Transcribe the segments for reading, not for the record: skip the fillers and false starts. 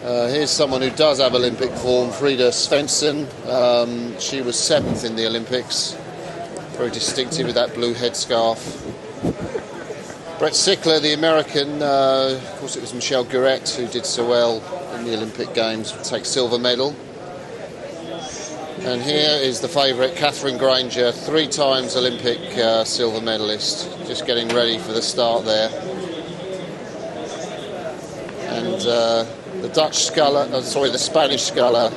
Here's someone who does have Olympic form, Frida Svensson. She was 7th in the Olympics. Very distinctive with that blue headscarf. Brett Sickler, the American, of course it was Michelle Guret who did so well in the Olympic Games, take silver medal. And here is the favourite, Catherine Granger, 3 times Olympic silver medalist, just getting ready for the start there. And the Dutch sculler, the Spanish sculler,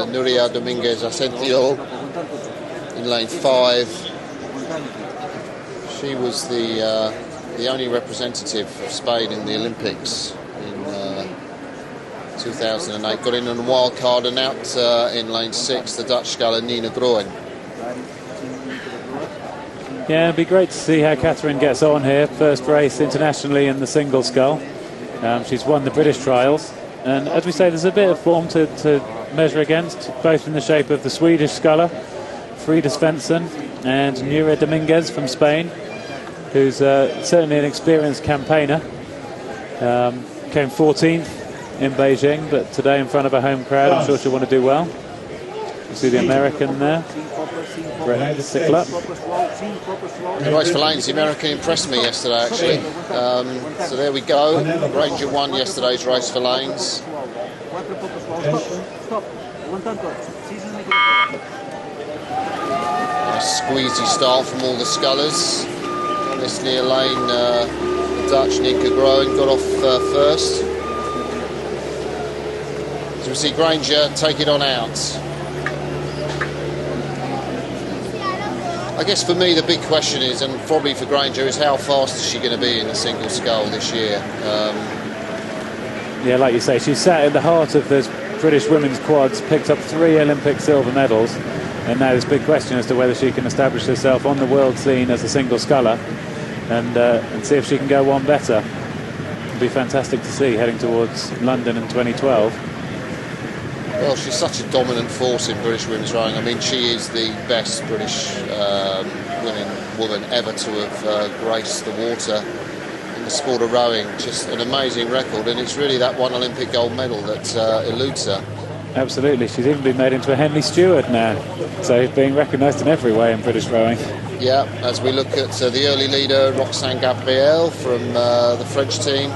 Nuria Dominguez Asencio, in lane 5. She was the only representative of Spain in the Olympics in 2008. Got in on a wild card, and out in lane 6, the Dutch sculler Nina Groen. Yeah, it'd be great to see how Catherine gets on here. First race internationally in the single scull. She's won the British trials, and as we say, there's a bit of form to measure against, both in the shape of the Swedish sculler Frida Svensson and Nuria Dominguez from Spain, who's certainly an experienced campaigner. Came 14th in Beijing, but today in front of a home crowd, I'm sure she'll want to do well. You see the American there, Brett Sickler. The race for lanes, the American impressed me yesterday, actually. So there we go. Granger won yesterday's race for lanes. Nice squeezy start from all the scullers. This near lane, the Dutch Ninka Groen got off first. So we see Granger take it on out. I guess for me the big question is, and probably for Granger, is how fast is she going to be in the single scull this year? Yeah, like you say, she's sat in the heart of this British women's quads, picked up 3 Olympic silver medals, and now this big question as to whether she can establish herself on the world scene as a single sculler and see if she can go one better. It'd be fantastic to see heading towards London in 2012. Well, she's such a dominant force in British women's rowing. I mean, she is the best British woman ever to have graced the water in the sport of rowing. Just an amazing record, and it's really that one Olympic gold medal that eludes her. Absolutely, she's even been made into a Henley Stewart now, so being recognised in every way in British rowing. Yeah, as we look at the early leader, Roxane Gabriel from the French team.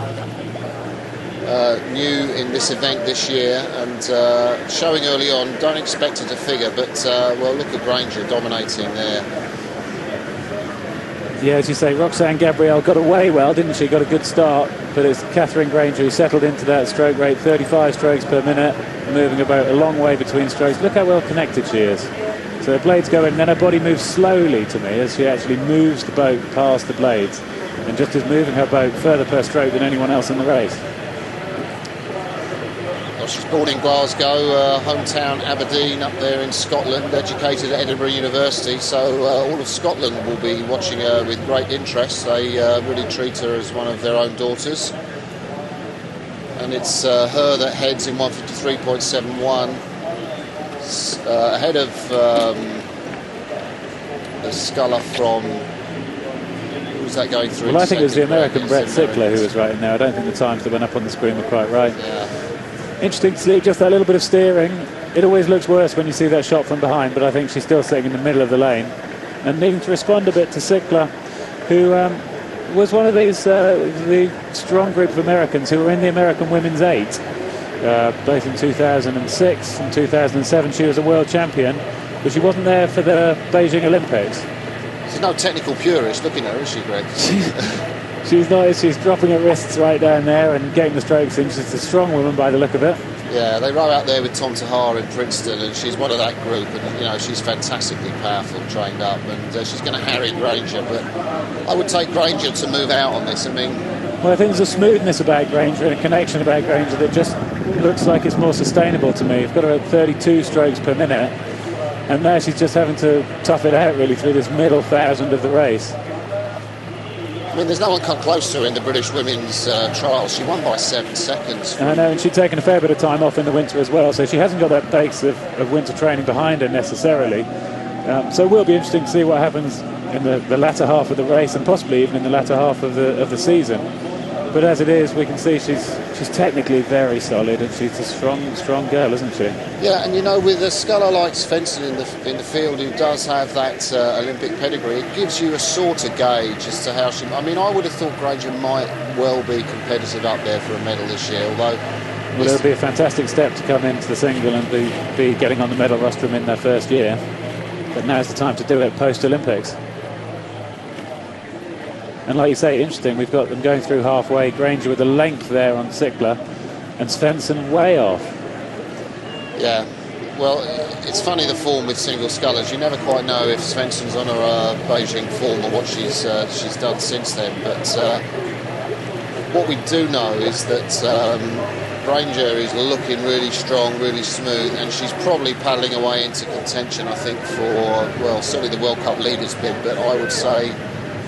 New in this event this year, and showing early on. Don't expect her to figure, but well, look at Granger dominating there. Yeah, as you say, Roxane Gabriel got away well, didn't she? Got a good start, but it's Catherine Granger who settled into that stroke rate, 35 strokes per minute, moving about a long way between strokes. Look how well connected she is. So her blades go in, and then her body moves slowly to me as she actually moves the boat past the blades, and just is moving her boat further per stroke than anyone else in the race. Well, she's born in Glasgow, hometown Aberdeen up there in Scotland, educated at Edinburgh University, so all of Scotland will be watching her with great interest. They really treat her as one of their own daughters. And it's her that heads in 153.71, ahead of the sculler from... Who's that going through? Well, I think it was the American Brett Sickler who was right in there. I don't think the times that went up on the screen were quite right. Yeah. Interesting to see just that little bit of steering. It always looks worse when you see that shot from behind, but I think she's still sitting in the middle of the lane and needing to respond a bit to Sickler, who was one of these the strong group of Americans who were in the American Women's 8, both in 2006 and 2007. She was a world champion, but she wasn't there for the Beijing Olympics. She's no technical purist looking at her, is she, Greg? She's not. She's dropping her wrists right down there and getting the strokes in. She's a strong woman by the look of it. Yeah, they row out there with Tom Tahar in Princeton, and she's one of that group, and you know she's fantastically powerful, trained up, and she's going to harry Granger. But I would take Granger to move out on this. I mean, well, I think there's a smoothness about Granger and a connection about Granger that just looks like it's more sustainable to me. You've got her at 32 strokes per minute, and now she's just having to tough it out really through this middle 1,000 of the race. I mean, there's no one come close to her in the British women's trials. She won by 7 seconds. I know, and she'd taken a fair bit of time off in the winter as well, so she hasn't got that base of winter training behind her necessarily. So it will be interesting to see what happens in the latter half of the race, and possibly even in the latter half of the season. But as it is, we can see she's technically very solid, and she's a strong girl, isn't she? Yeah, and you know, with a sculler like Svensson in the field, who does have that Olympic pedigree, it gives you a sort of gauge as to how she. I mean, I would have thought Granger might well be competitive up there for a medal this year, although. Well, it would be a fantastic step to come into the single and be getting on the medal rostrum in their first year. But now's the time to do it post-Olympics. And like you say, interesting, we've got them going through halfway. Granger with a length there on Sickler, and Svensson way off. Yeah, well, it's funny the form with single scullers. You never quite know if Svensson's on her Beijing form or what she's done since then. But what we do know is that Granger is looking really strong, really smooth, and she's probably paddling away into contention, I think, for, well, certainly the World Cup leaders bid, but I would say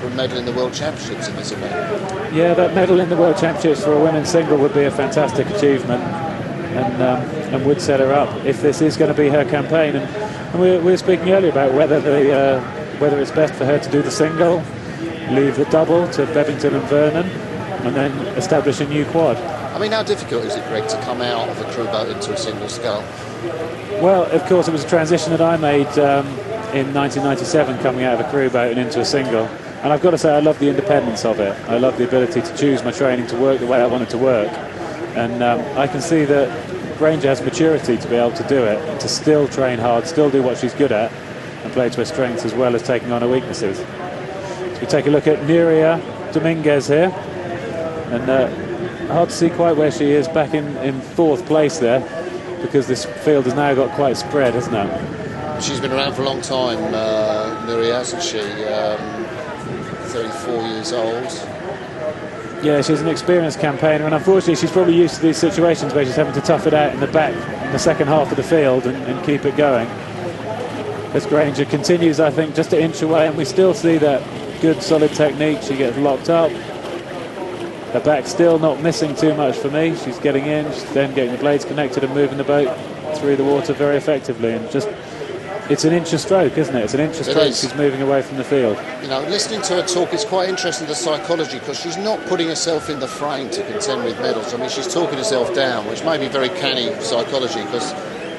for a medal in the World Championships in this event. Yeah, that medal in the World Championships for a women's single would be a fantastic achievement, and would set her up if this is going to be her campaign. And we were speaking earlier about whether it's best for her to do the single, leave the double to Bevington and Vernon, and then establish a new quad. I mean, how difficult is it, Greg, to come out of a crew boat into a single scull? Well, of course, it was a transition that I made in 1997, coming out of a crew boat and into a single. And I've got to say, I love the independence of it. I love the ability to choose my training to work the way I want it to work. And I can see that Granger has maturity to be able to do it, and to still train hard, still do what she's good at, and play to her strengths as well as taking on her weaknesses. So we take a look at Nuria Dominguez here. And hard to see quite where she is, back in fourth place there, because this field has now got quite spread, hasn't it? She's been around for a long time, Nuria, hasn't she? 34 years old. Yeah, she's an experienced campaigner, and unfortunately she's probably used to these situations where she's having to tough it out in the back, in the second half of the field, and keep it going. As Granger continues, I think, just to inch away, and we still see that good solid technique. She gets locked up. Her back still not missing too much for me. She's getting in, she's then getting the blades connected and moving the boat through the water very effectively. And just, it's an inch a stroke, isn't it? It's an inch a stroke. She's moving away from the field. You know, listening to her talk, it's quite interesting, the psychology, because she's not putting herself in the frame to contend with medals. I mean, she's talking herself down, which may be very canny psychology, because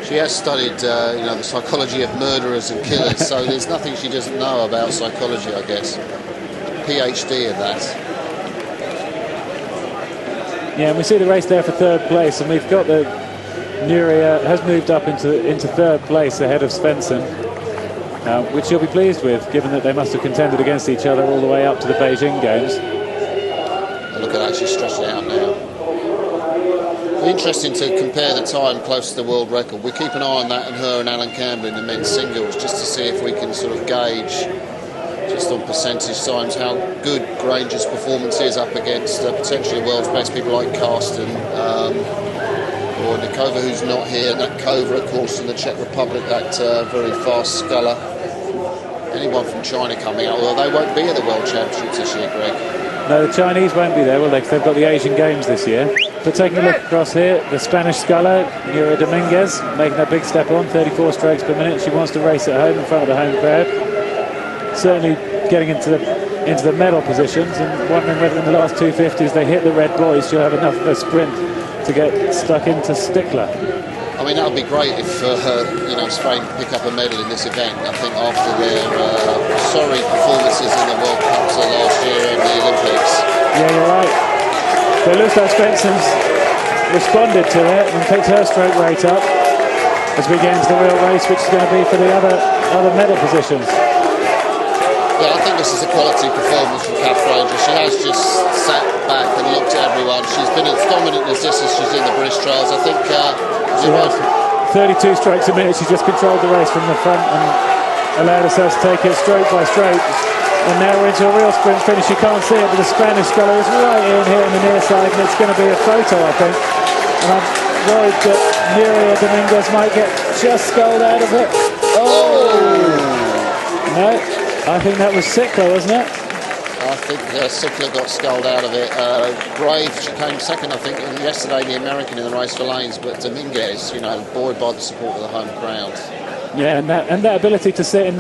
she has studied, the psychology of murderers and killers. So there's nothing she doesn't know about psychology, I guess. PhD in that. Yeah, and we see the race there for third place, and we've got the Nuria has moved up into third place ahead of Svensson, which she'll be pleased with, given that they must have contended against each other all the way up to the Beijing Games. And look at that, she's stretched it out now. Interesting to compare the time close to the world record. We keep an eye on that, and her and Alan Campbell in the men's singles, just to see if we can sort of gauge, just on percentage times, how good Granger's performance is up against potentially the world's best, people like Karsten or Nikova, who's not here. That Kova, of course, in the Czech Republic, that very fast sculler. Anyone from China coming out, although they won't be at the World Championships this year, Greg. No, the Chinese won't be there, will they? 'Cause they've got the Asian Games this year. But taking a look across here, the Spanish sculler, Nuria Dominguez, making a big step on, 34 strokes per minute. She wants to race at home in front of the home crowd. Certainly getting into the medal positions, and wondering whether in the last 250s they hit the red boys, she'll have enough of a sprint to get stuck into Stickler. I mean, that would be great if Spain pick up a medal in this event. I think after their sorry performances in the World Cups last year and the Olympics. Yeah, you're right. So it looks like Spencer's responded to it and picked her stroke rate up as we get into the real race, which is going to be for the other medal positions. Yeah, I think this is a quality performance from Kath Granger. She has just sat back and looked at everyone. She's been as dominant as this as she's in the British trials. I think she has 32 strokes a minute. She's just controlled the race from the front and allowed herself to take it stroke by stroke. And now we're into a real sprint finish. You can't see it, but the Spanish sculler is right in here on the near side, and it's going to be a photo, I think. And I'm worried that Nuria Dominguez might get just sculled out of it. Oh! No, I think that was Sickler, wasn't it? I think Sickler got sculled out of it. Brave, she came second, I think, yesterday, the American in the race for lanes, but Dominguez, buoyed by the support of the home crowd. Yeah, and that ability to sit in